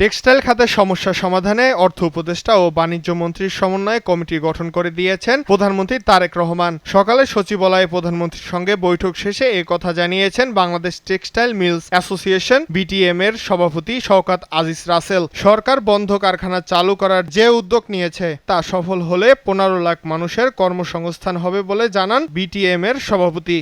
Textile খাতের সমস্যা সমাধানে অর্থ উপদেষ্টা ও বাণিজ্য মন্ত্রীর সমন্বয়ে কমিটি গঠন করে দিয়েছেন প্রধানমন্ত্রী তারেক রহমান। সকালে সচিবালয়ে প্রধানমন্ত্রীর সঙ্গে বৈঠক শেষে এ কথা জানিয়েছেন Bangladesh textile mills association BTM এর সভাপতি শওকত আজিজ রাসেল। সরকার বন্ধ কারখানা চালু করার যে উদ্যোগ নিয়েছে তা সফল হলে 15 লাখ মানুষের কর্মসংস্থান হবে বলে জানান বিটিএম এর সভাপতি।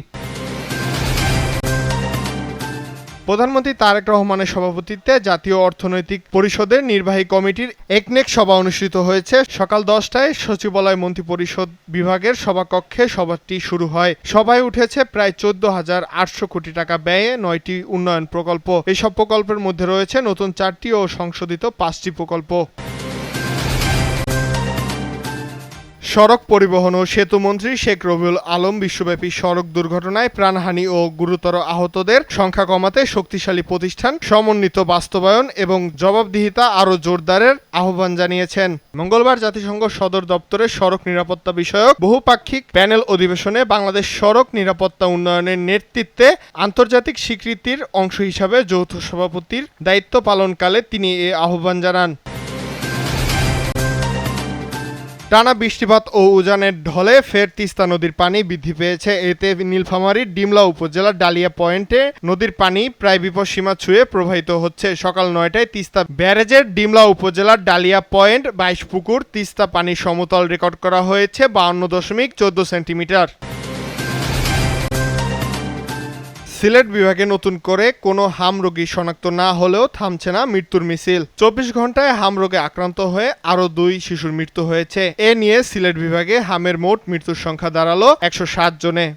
প্রধানমন্ত্রী তারেক রহমানের সভাপতিত্বে জাতীয় অর্থনৈতিক পরিষদের নির্বাহী কমিটির একনেক সভা অনুষ্ঠিত হয়েছে। সকাল 10টায় সচিবালয় মন্ত্রিপরিষদ বিভাগের সভাকক্ষে সভাটি শুরু হয়। সভায় উঠেছে প্রায় 14,800 কোটি টাকা ব্যয়ে 9টি উন্নয়ন প্রকল্প। এসব প্রকল্পের মধ্যে রয়েছে নতুন 4টি ও সংশোধিত 5টি প্রকল্প। সড়ক পরিবহন ও সেতু মন্ত্রী শেখ রবিউল আলম বিশ্বব্যাপী সড়ক দুর্ঘটনায় প্রাণহানি ও গুরুতর আহতদের সংখ্যা কমাতে শক্তিশালী প্রতিষ্ঠান সমন্বিত বাস্তবায়ন এবং জবাবদিহিতা আরও জোরদারের আহ্বান জানিয়েছেন। মঙ্গলবার জাতিসংঘ সদর দপ্তরে সড়ক নিরাপত্তা বিষয়ক বহুপাক্ষিক প্যানেল অধিবেশনে বাংলাদেশ সড়ক নিরাপত্তা উন্নয়নের নেতৃত্বে আন্তর্জাতিক স্বীকৃতির অংশ হিসাবে যৌথ সভাপতির দায়িত্ব পালনকালে তিনি এ আহ্বান জানান। টানা বৃষ্টিপাত ও উজানের ঢলে ফের তিস্তা নদীর পানি বৃদ্ধি পেয়েছে। এতে নীলফামারীর ডিমলা উপজেলার ডালিয়া পয়েন্টে নদীর পানি প্রায় বিপদসীমা ছুঁয়ে প্রবাহিত হচ্ছে। সকাল 9টায় তিস্তা ব্যারেজের ডিমলা উপজেলার ডালিয়া পয়েন্ট 22 পুকুর তিস্তা পানির সমতল রেকর্ড করা হয়েছে 52.14 সেন্টিমিটার। সিলেট বিভাগে নতুন করে কোনো হাম রোগী শনাক্ত না হলেও থামছে না মৃত্যুর মিছিল। 24 ঘন্টায় হাম রোগে আক্রান্ত হয়ে আরও 2 শিশুর মৃত্যু হয়েছে। এ নিয়ে সিলেট বিভাগে হামের মোট মৃত্যুর সংখ্যা দাঁড়ালো 107 জনে।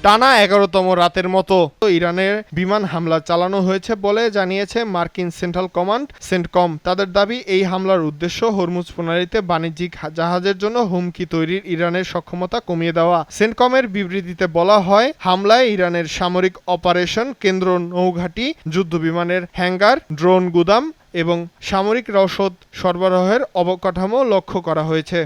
টানা 11তম রাতের মতো ইরানের বিমান হামলা চালানো হয়েছে বলে জানিয়েছে মার্কিন সেন্ট্রাল কমান্ড সেন্টকম। তাদের দাবি, এই হামলার উদ্দেশ্য হরমুজ প্রণালীতে বাণিজ্যিক জাহাজের জন্য হুমকি তৈরির ইরানের সক্ষমতা কমিয়ে দেওয়া। সেন্টকমের বিবৃতিতে বলা হয়, হামলায় ইরানের সামরিক অপারেশন কেন্দ্র, নৌঘাঁটি, যুদ্ধবিমানের হ্যাঙ্গার, ড্রোন গুদাম এবং সামরিক রসদ সরবরাহের অবকাঠামো লক্ষ্য করা হয়েছে।